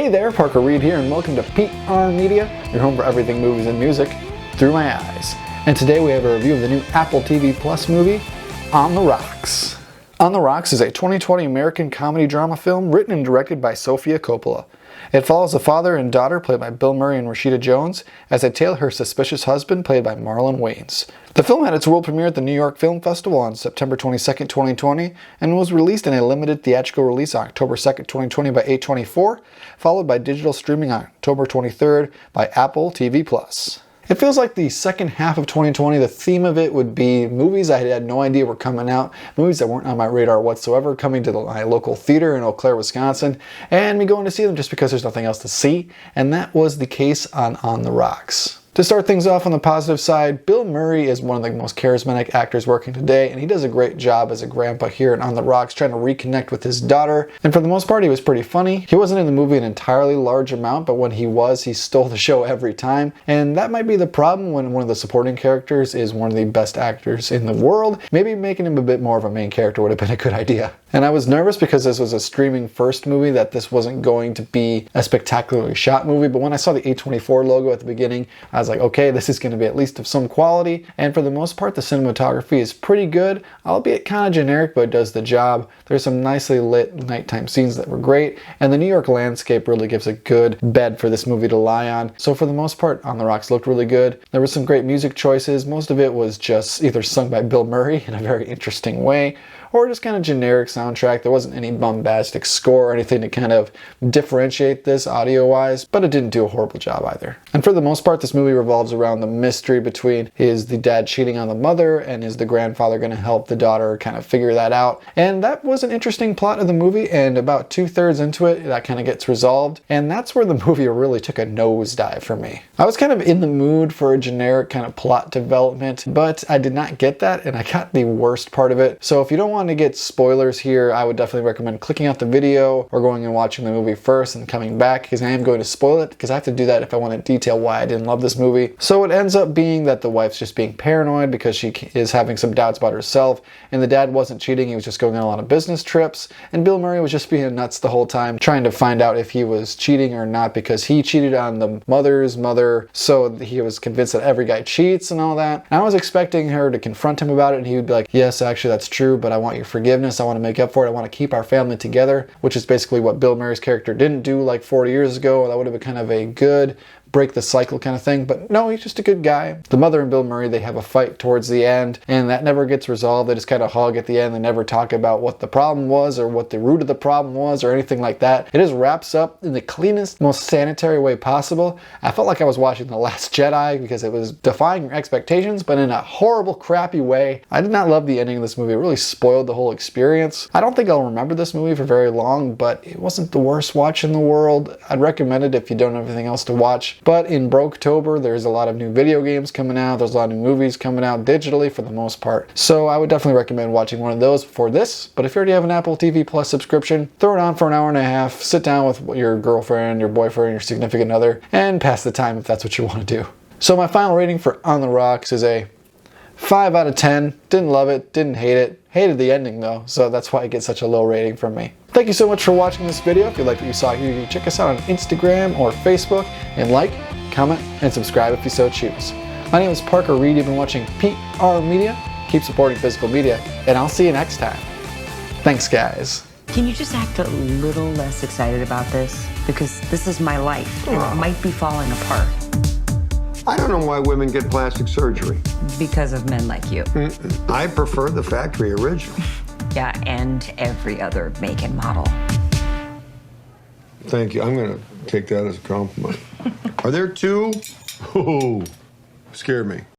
Hey there, Parker Reed here, and welcome to PR Media, your home for everything movies and music through my eyes. And today we have a review of the new Apple TV Plus movie, On the Rocks. On the Rocks is a 2020 American comedy drama film written and directed by Sofia Coppola. It follows a father and daughter, played by Bill Murray and Rashida Jones, as they tail her suspicious husband, played by Marlon Wayans. The film had its world premiere at the New York Film Festival on September 22, 2020, and was released in a limited theatrical release on October 2, 2020 by A24, followed by digital streaming on October 23rd by Apple TV Plus. It feels like the second half of 2020, the theme of it would be movies I had no idea were coming out, movies that weren't on my radar whatsoever, coming to my local theater in Eau Claire, Wisconsin, and me going to see them just because there's nothing else to see, and that was the case on the Rocks. To start things off on the positive side, Bill Murray is one of the most charismatic actors working today, and he does a great job as a grandpa here in On the Rocks, trying to reconnect with his daughter. And for the most part, he was pretty funny. He wasn't in the movie an entirely large amount, but when he was, he stole the show every time. And that might be the problem when one of the supporting characters is one of the best actors in the world. Maybe making him a bit more of a main character would have been a good idea. And I was nervous because this was a streaming first movie, that this wasn't going to be a spectacularly shot movie, but when I saw the A24 logo at the beginning, I was like, okay, this is going to be at least of some quality, and for the most part the cinematography is pretty good, albeit kind of generic, but it does the job. There's some nicely lit nighttime scenes that were great, and the New York landscape really gives a good bed for this movie to lie on. So for the most part, On the Rocks looked really good. There were some great music choices. Most of it was just either sung by Bill Murray in a very interesting way, or just kind of generic soundtrack. There wasn't any bombastic score or anything to kind of differentiate this audio-wise, but it didn't do a horrible job either. And for the most part, this movie revolves around the mystery between, is the dad cheating on the mother, and is the grandfather going to help the daughter kind of figure that out? And that was an interesting plot of the movie, and about 2/3 into it, that kind of gets resolved, and that's where the movie really took a nosedive for me. I was kind of in the mood for a generic kind of plot development, but I did not get that, and I got the worst part of it. So if you don't want to get spoilers here, I would definitely recommend clicking out the video or going and watching the movie first and coming back, because I am going to spoil it, because I have to do that if I want to detail why I didn't love this movie. So it ends up being that the wife's just being paranoid because she is having some doubts about herself, and the dad wasn't cheating, he was just going on a lot of business trips, and Bill Murray was just being nuts the whole time, trying to find out if he was cheating or not, because he cheated on the mother's mother, so he was convinced that every guy cheats and all that. And I was expecting her to confront him about it, and he would be like, yes, actually that's true, but I want your forgiveness, I want to make up for it, I want to keep our family together, which is basically what Bill Murray's character didn't do like 40 years ago. That would have been kind of a good break the cycle kind of thing, but no, he's just a good guy. The mother and Bill Murray, they have a fight towards the end, and that never gets resolved. They just kind of hug at the end. They never talk about what the problem was or what the root of the problem was or anything like that. It just wraps up in the cleanest, most sanitary way possible. I felt like I was watching The Last Jedi, because it was defying your expectations, but in a horrible, crappy way. I did not love the ending of this movie. It really spoiled the whole experience. I don't think I'll remember this movie for very long, but it wasn't the worst watch in the world. I'd recommend it if you don't have anything else to watch. But in Broketober, there's a lot of new video games coming out. There's a lot of new movies coming out digitally for the most part. So I would definitely recommend watching one of those before this. But if you already have an Apple TV Plus subscription, throw it on for an hour and a half, sit down with your girlfriend, your boyfriend, your significant other, and pass the time if that's what you want to do. So my final rating for On the Rocks is a 5 out of 10. Didn't love it, didn't hate it. Hated the ending though, so that's why it gets such a low rating from me. Thank you so much for watching this video. If you liked what you saw here, you can check us out on Instagram or Facebook, and like, comment, and subscribe if you so choose. My name is Parker Reed. You've been watching PR Media. Keep supporting physical media, and I'll see you next time. Thanks, guys. Can you just act a little less excited about this? Because this is my life, and it might be falling apart. I don't know why women get plastic surgery. Because of men like you. I prefer the factory original. Yeah, and every other make and model. Thank you. I'm going to take that as a compliment. Are there two? Oh, scared me.